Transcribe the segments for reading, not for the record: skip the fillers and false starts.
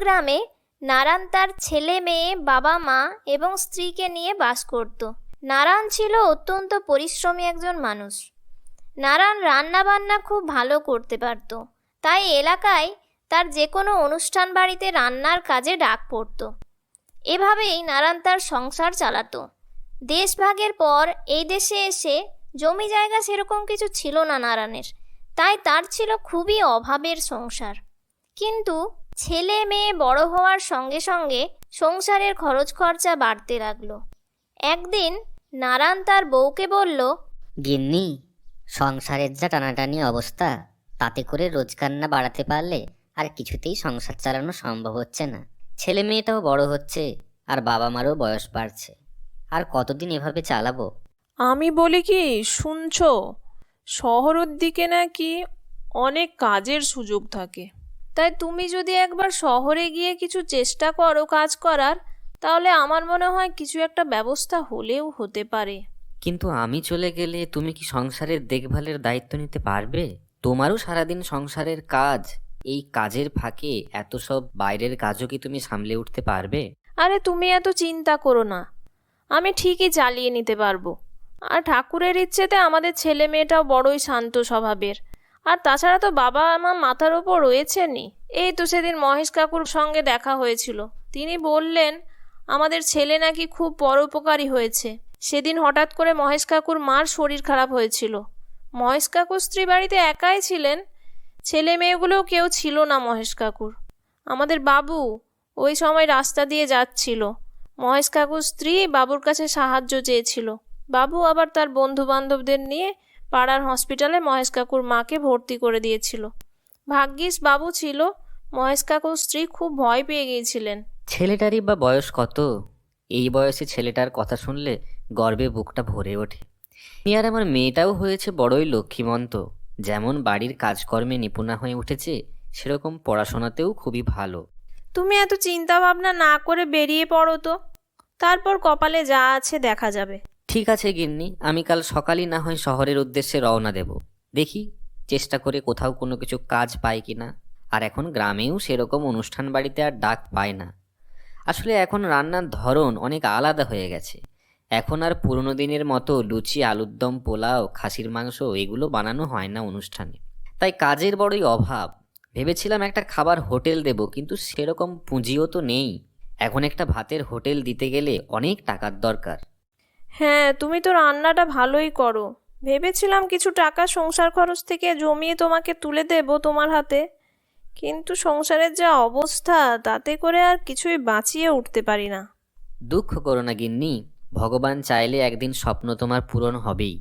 গ্রামে নারায়ণ তার ছেলে মেয়ে, বাবা মা এবং স্ত্রীকে নিয়ে বাস করত। নারায়ণ ছিল অত্যন্ত পরিশ্রমী একজন মানুষ। নারায়ণ রান্নাবান্না খুব ভালো করতে পারত, তাই এলাকায় তার যে কোনো অনুষ্ঠান বাড়িতে রান্নার কাজে ডাক পড়ত। এভাবেই নারায়ণ তার সংসার চালাতো। দেশভাগের পর এই দেশে এসে জমি জায়গা সেরকম কিছু ছিল না নারায়ণের, তাই তার ছিল খুবই অভাবের সংসার। কিন্তু ছেলে মেয়ে বড় হওয়ার সঙ্গে সঙ্গে সংসারের খরচ খরচা বাড়তে লাগলো। একদিন নারায়ণ তার বউকে বলল, গিন্নি, সংসারের যা টানাটানি অবস্থা, তাতে করে রোজগার না বাড়াতে পারলে আর কিছুতেই সংসার চালানো সম্ভব হচ্ছে না। ছেলে মেয়েটাও বড় হচ্ছে, আর বাবা মারও বয়স বাড়ছে। আর কতদিন এভাবে চালাবো? আমি বলি কি, শুনছো? শহরের দিকে নাকি অনেক কাজের সুযোগ থাকে, তাই তুমি যদি একবার শহরে গিয়ে কিছু চেষ্টা করো কাজ করার, তাহলে আমার মনে হয় কিছু একটা ব্যবস্থা হলেও হতে পারে। কিন্তু আমি চলে গেলে তুমি কি সংসারের দেখভালের দায়িত্ব নিতে পারবে? তোমারও সারাদিন সংসারের কাজ, এই কাজের ফাঁকে এত সব বাইরের কাজও কি তুমি সামলে উঠতে পারবে? আরে তুমি এত চিন্তা করো না, আমি ঠিকই চালিয়ে নিতে পারবো। আর ঠাকুরের ইচ্ছেতে আমাদের ছেলে মেয়েটাও বড়ই শান্ত স্বভাবের। আর তাছাড়া তো বাবা আমার মাথার ওপর রয়েছেনই। এই তো সেদিন মহেশ কাকুর সঙ্গে দেখা হয়েছিল, তিনি বললেন আমাদের ছেলে নাকি খুব পরোপকারী হয়েছে। সেদিন হঠাৎ করে মহেশ কাকুর মার শরীর খারাপ হয়েছিল। মহেশ কাকুর স্ত্রী বাড়িতে একাই ছিলেন, ছেলে মেয়েগুলোও কেউ ছিল না মহেশ কাকুর। আমাদের বাবু ওই সময় রাস্তা দিয়ে যাচ্ছিল। মহেশ কাকুর স্ত্রী বাবুর কাছে সাহায্য চেয়েছিল। বাবু আবার তার বন্ধু বান্ধবদের নিয়ে পাড়ার হসপিটালে মহেশ কাকুর মাকে ভর্তি করে দিয়েছিল। ভাগ্যিস বাবু ছিল, মহেশ কাকুর স্ত্রী খুব ভয় পেয়ে গিয়েছিলেন। ছেলেটারই বা বয়স কত? এই বয়সে ছেলেটার কথা শুনলে গর্বে বুকটা ভরে ওঠে। আর আমার মেয়েটাও হয়েছে বড়ই লক্ষ্মীমন্ত। যেমন বাড়ির কাজকর্মে নিপুণা হয়ে উঠেছে, সেরকম পড়াশোনাতেও খুবই ভালো। তুমি এত চিন্তা ভাবনা না করে বেরিয়ে পড়ো তো, তারপর কপালে যা আছে দেখা যাবে। ঠিক আছে গিন্নি, আমি কাল সকালই না হয় শহরের উদ্দেশ্যে রওনা দেব। দেখি চেষ্টা করে কোথাও কোনো কিছু কাজ পাই কিনা। আর এখন গ্রামেও সেরকম অনুষ্ঠান বাড়িতে আর ডাক পায় না। আসলে এখন রান্নার ধরন অনেক আলাদা হয়ে গেছে। এখন আর পুরনো দিনের মতো লুচি, আলুর দম, পোলাও, খাসির মাংস এগুলো বানানো হয় না অনুষ্ঠানে। তাই কাজের বড়ই অভাব। ভেবেছিলাম একটা খাবার হোটেল দেব, কিন্তু সেরকম পুঁজিও তো নেই। এখন একটা ভাতের হোটেল দিতে গেলে অনেক টাকার দরকার। হ্যাঁ, তুমি তো রান্নাটা ভালোই করো। ভেবেছিলাম কিছু টাকা সংসার খরচ থেকে জমিয়ে তোমাকে তুলে দেব তোমার হাতে, কিন্তু সংসারের যা অবস্থা, তাতে করে আর কিছুই বাঁচিয়ে উঠতে পারি না। দুঃখ করো না গিন্নি, ভগবান চাইলে একদিন স্বপ্ন তোমার পূরণ হবেই।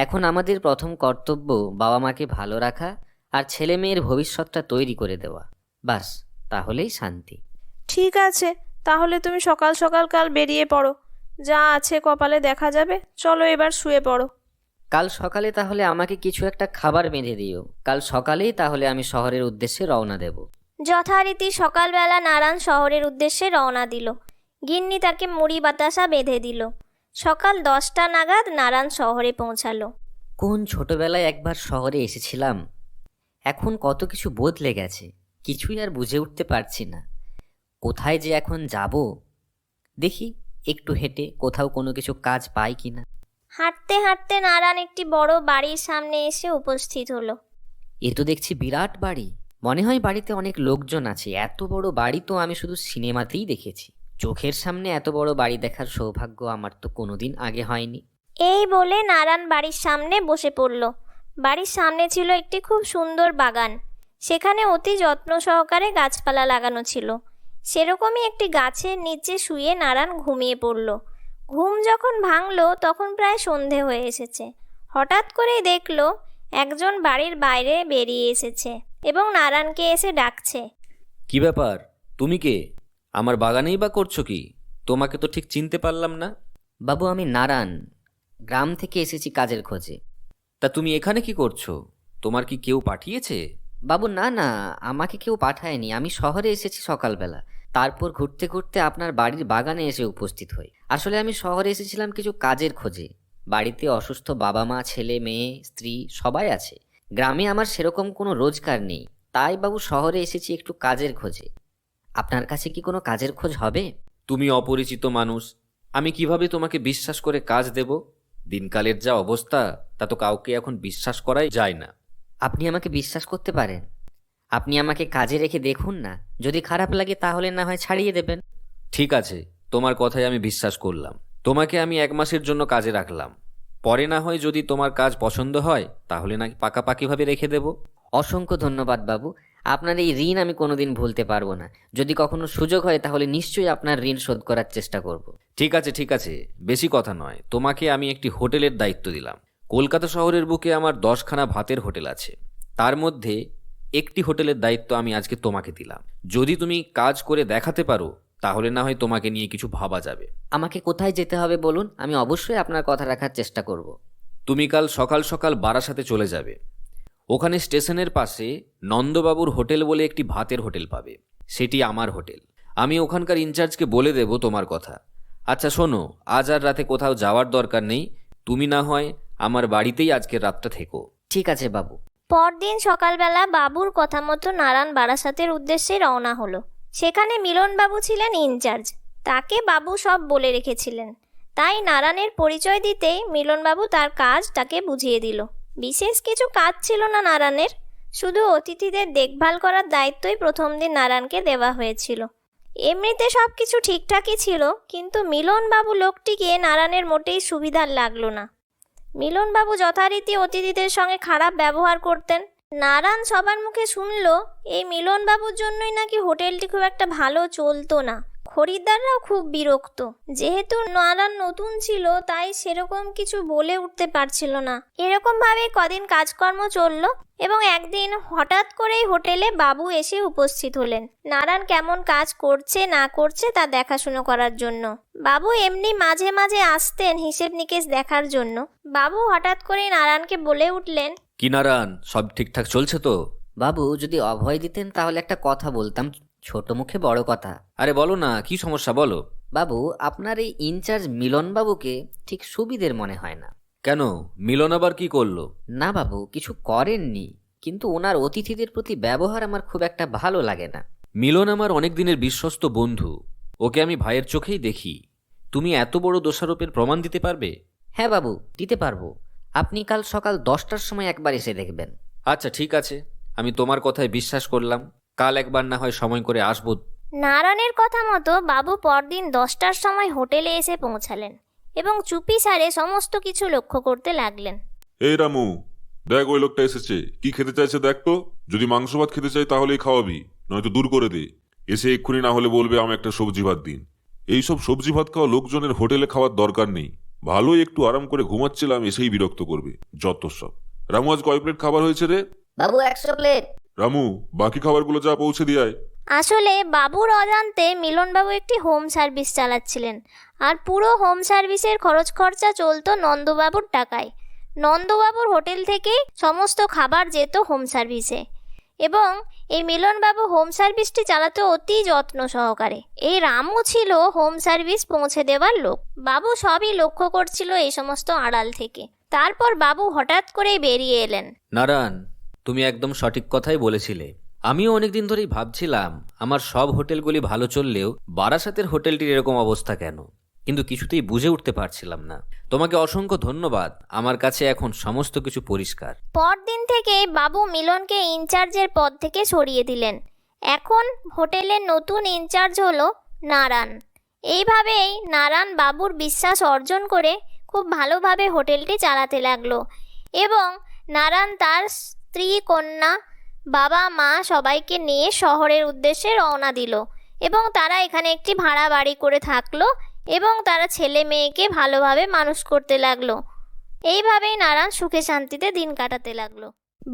এখন আমাদের প্রথম কর্তব্য বাবা মাকে ভালো রাখা আর ছেলে মেয়ের ভবিষ্যৎটা তৈরি করে দেওয়া। বাস, তাহলেই শান্তি। ঠিক আছে, তাহলে তুমি সকাল সকাল কাল বেরিয়ে পড়ো। যা আছে কপালে দেখা যাবে। চলো এবার শুয়ে পড়ো। কাল সকালে তাহলে আমাকে কিছু একটা খাবার বেঁধে দিও। কাল সকালেই তাহলে আমি শহরের উদ্দেশ্যে রওনা দেব। যথারীতি সকালবেলা নারায়ণ শহরের উদ্দেশ্যে রওনা দিল। গিন্নি তাকে মুড়ি বাতাসা বেঁধে দিল। সকাল 10টা নাগাদ নারায়ণ শহরে পৌঁছালো। কোন ছোটবেলায় একবার শহরে এসেছিলাম, এখন কত কিছু বদলে গেছে, কিছুই আর বুঝে উঠতে পারছি না। কোথায় যে এখন যাব, দেখি একটু হেঁটে কোথাও কোনো কিছু কাজ পাই কিনা। হাঁটতে হাঁটতে নারায়ণ একটি বড় বাড়ির সামনে এসে উপস্থিত হলো। এ তো দেখছি বিরাট বাড়ি। মনে হয় বাড়িতে অনেক লোকজন আছে। এত বড় বাড়ি তো আমি শুধু সিনেমাতেই দেখেছি। চোখের সামনে এত বড় বাড়ি দেখার সৌভাগ্য আমার তো কোনোদিন আগে হয়নি। এই বলে নারায়ণ বাড়ির সামনে বসে পড়ল। বাড়ির সামনে ছিল একটি খুব সুন্দর বাগান। সেখানে অতি যত্ন সহকারে গাছপালা লাগানো ছিল। সেরকমই একটি গাছের নিচে শুয়ে নারায়ণ ঘুমিয়ে পড়ল। ঘুম যখন ভাঙল তখন প্রায় সন্ধে হয়ে এসেছে। হঠাৎ করেই দেখল একজন বাড়ির বাইরে বেরিয়ে এসেছে এবং নারায়ণকে এসে ডাকছে। কি ব্যাপার, তুমি কে? আমার বাগানেই বা করছো কি? তোমাকে তো ঠিক চিনতে পারলাম না। বাবু, আমি নারায়ণ, গ্রাম থেকে এসেছি কাজের খোঁজে। তা তুমি এখানে কি করছো? তোমার কি কেউ পাঠিয়েছে? বাবু, না না, আমাকে কেউ পাঠায়নি। আমি শহরে এসেছি সকালবেলা, তারপর ঘুরতে ঘুরতে আপনার বাড়ির বাগানে এসে উপস্থিত হই। আসলে আমি শহরে এসেছিলাম কিছু কাজের খোঁজে। বাড়িতে অসুস্থ বাবা মা, ছেলে মেয়ে, স্ত্রী সবাই আছে। গ্রামে আমার সেরকম কোনো রোজগার নেই, তাই বাবু শহরে এসেছি একটু কাজের খোঁজে। আপনার কাছে কি কোনো কাজের খোঁজ হবে? তুমি অপরিচিত মানুষ, আমি কিভাবে তোমাকে বিশ্বাস করে কাজ দেব? দিনকালের যা অবস্থা, তা তো কাউকে এখন বিশ্বাস করাই যায় না। আপনি আমাকে বিশ্বাস করতে পারেন? আপনি আমাকে কাজে রেখে দেখুন না, যদি খারাপ লাগে তাহলে না হয় ছাড়িয়ে দেবেন। ঠিক আছে, তোমার কথায় আমি বিশ্বাস করলাম। তোমাকে আমি 1 মাসের জন্য কাজে রাখলাম। পরে না হয় যদি তোমার কাজ পছন্দ হয় তাহলে না পাকাপাকিভাবে রেখে দেব। অসংখ্য ধন্যবাদ বাবু, আপনার এই ঋণ আমি কোনোদিন ভুলতে পারবো না। যদি কখনো সুযোগ হয় তাহলে নিশ্চয়ই আপনার ঋণ শোধ করার চেষ্টা করব। ঠিক আছে ঠিক আছে, বেশি কথা নয়। তোমাকে আমি একটি হোটেলের দায়িত্ব দিলাম। কলকাতা শহরের বুকে আমার 10খানা ভাতের হোটেল আছে, তার মধ্যে একটি হোটেলের দায়িত্ব আমি আজকে তোমাকে দিলাম। যদি তুমি কাজ করে দেখাতে পারো তাহলে না হয় তোমাকে নিয়ে কিছু ভাবা যাবে। আমাকে কোথায় যেতে হবে বলুন, আমি অবশ্যই আপনার কথা রাখার চেষ্টা করব। তুমি কাল সকাল সকাল বারাসাতে চলে যাবে। ওখানে স্টেশনের পাশে নন্দবাবুর হোটেল বলে একটি ভাতের হোটেল পাবে, সেটি আমার হোটেল। আমি ওখানকার ইনচার্জকে বলে দেব তোমার কথা। আচ্ছা শোনো, আজ আর রাতে কোথাও যাওয়ার দরকার নেই, তুমি না হয় আমার বাড়িতেই আজকের রাতটা থেকো। ঠিক আছে বাবু। পরদিন সকালবেলা বাবুর কথা মতো নারায়ণ বারাসাতের উদ্দেশ্যে রওনা হলো। সেখানে মিলনবাবু ছিলেন ইনচার্জ, তাকে বাবু সব বলে রেখেছিলেন। তাই নারায়ণের পরিচয় দিতেই মিলনবাবু তার কাজ তাকে বুঝিয়ে দিল। বিশেষ কিছু কাজ ছিল না নারায়ণের, শুধু অতিথিদের দেখভাল করার দায়িত্বই প্রথম দিন নারায়ণকে দেওয়া হয়েছিল। এমনিতে সব কিছু ঠিকঠাকই ছিল, কিন্তু মিলনবাবু লোকটিকে নারায়ণের মোটেই সুবিধার লাগলো না। মিলনবাবু যথারীতি অতিথিদের সঙ্গে খারাপ ব্যবহার করতেন। নারায়ণ সবার মুখে শুনল এই মিলনবাবুর জন্যই নাকি হোটেলটি খুব একটা ভালো চলতো না। খরিদ্দাররাও খুব বিরক্ত। যেহেতু নারায়ণ নতুন ছিল তাই সেরকম কিছু বলে উঠতে পারছিল না। এরকম ভাবে কদিন কাজকর্ম চলল এবং একদিন হঠাৎ করেই হোটেলে বাবু এসে উপস্থিত হলেন নারায়ণ কেমন কাজ করছে না করছে তা দেখাশুনো করার জন্য। বাবু এমনি মাঝে মাঝে আসতেন হিসেব নিকেশ দেখার জন্য। বাবু হঠাৎ করেই নারায়ণকে বলে উঠলেন, কি নারায়ণ, সব ঠিকঠাক চলছে তো? বাবু যদি অভয় দিতেন তাহলে একটা কথা বলতাম, ছোট মুখে বড় কথা। আরে বলো না, কি সমস্যা বলো। বাবু, আপনার এই ইনচার্জ মিলনবাবুকে ঠিক সুবিধের মনে হয় না। কেন, মিলন আবার কি করলো? না বাবু, কিছু করেননি, কিন্তু ওনার অতিথিদের প্রতি ব্যবহার আমার খুব একটা ভালো লাগে না। মিলন আমার অনেক দিনের বিশ্বস্ত বন্ধু, ওকে আমি ভাইয়ের চোখেই দেখি। তুমি এত বড় দোষারোপের প্রমাণ দিতে পারবে? হ্যাঁ বাবু, দিতে পারবো। আপনি কাল সকাল 10টার সময় একবার এসে দেখবেন। আচ্ছা ঠিক আছে, আমি তোমার কথায় বিশ্বাস করলাম। কাল একবার না হয় সময় করে আসবো। নারায়ণের কথা মতো বাবু পরদিন 10টার সময় হোটেলে এসে পৌঁছালেন এবং চুপিসারে সমস্ত কিছু লক্ষ্য করতে লাগলেন। এই রামু, দেখ ওই লোকটা এসেছে, কি খেতে চাইছে দেখ তো। যদি মাংস ভাত খেতে চাই তাহলেই খাওয়াবি, নয়তো দূর করে দে। এসে এক্ষুনি না হলে বলবে আমি একটা সবজি ভাত দিন। এইসব সবজি ভাত খাওয়া লোকজনের হোটেলে খাওয়ার দরকার নেই। ভালোই একটু আরাম করে ঘুমাচ্ছিলাম, এসেই বিরক্ত করবে যত সব। রামু, আজ কয় প্লেট খাবার হয়েছে রে? বাবু 100 প্লেট। রামু, বাকি খাবারগুলো যা পৌঁছে দিয়ে আয়। আসলে বাবুর অজান্তে মিলনবাবু একটি হোম সার্ভিস চালাচ্ছিলেন, আর পুরো হোম সার্ভিসের খরচ খরচা চলতো নন্দবাবুর টাকায়। নন্দবাবুর হোটেল থেকে সমস্ত খাবার যেত হোম সার্ভিসে এবং এই মিলনবাবু হোম সার্ভিসটি চালাতো অতি যত্ন সহকারে। এই রামু ছিল হোম সার্ভিস পৌঁছে দেওয়ার লোক। বাবু সবই লক্ষ্য করছিল এই সমস্ত আড়াল থেকে। তারপর বাবু হঠাৎ করেই বেরিয়ে এলেন। নারায়ণ, তুমি একদম সঠিক কথাই বলেছিলে। আমিও অনেকদিন ধরেই ভাবছিলাম আমার সব হোটেলগুলি ভালো চললেও বারাসাতের হোটেলটির এরকম অবস্থা কেন, কিন্তু কিছুতেই বুঝে উঠতে পারছিলাম না। তোমাকে অসংখ্য ধন্যবাদ, আমার কাছে এখন সমস্ত কিছু পরিষ্কার। পরদিন থেকে বাবু মিলনকে ইনচার্জের পদ থেকে সরিয়ে দিলেন। এখন হোটেলের নতুন ইনচার্জ হলো নারায়ণ। এইভাবেই নারায়ণ বাবুর বিশ্বাস অর্জন করে খুব ভালোভাবে হোটেলটি চালাতে লাগলো এবং নারায়ণ তার স্ত্রী, কন্যা, বাবা, মা সবাইকে নিয়ে শহরের উদ্দেশ্যে রওনা দিল এবং তারা এখানে একটি ভাড়া বাড়ি করে থাকলো এবং তারা ছেলে মেয়েকে ভালোভাবে মানুষ করতে লাগলো। এইভাবেই নারায়ণ সুখে শান্তিতে দিন কাটাতে লাগলো।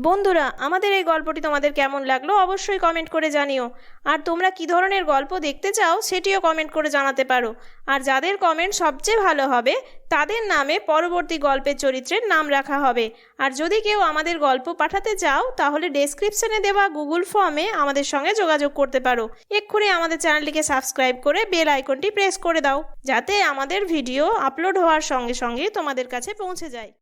বন্ধুরা, আমাদের এই গল্পটি তোমাদের কেমন লাগলো অবশ্যই কমেন্ট করে জানিও। আর তোমরা কী ধরনের গল্প দেখতে চাও সেটিও কমেন্ট করে জানাতে পারো। আর যাদের কমেন্ট সবচেয়ে ভালো হবে তাদের নামে পরবর্তী গল্পের চরিত্রের নাম রাখা হবে। আর যদি কেউ আমাদের গল্প পাঠাতে চাও তাহলে ডেসক্রিপশনে দেওয়া গুগল ফর্মে আমাদের সঙ্গে যোগাযোগ করতে পারো। এক্ষুনি আমাদের চ্যানেলটিকে সাবস্ক্রাইব করে বেল আইকনটি প্রেস করে দাও, যাতে আমাদের ভিডিও আপলোড হওয়ার সঙ্গে সঙ্গে তোমাদের কাছে পৌঁছে যায়।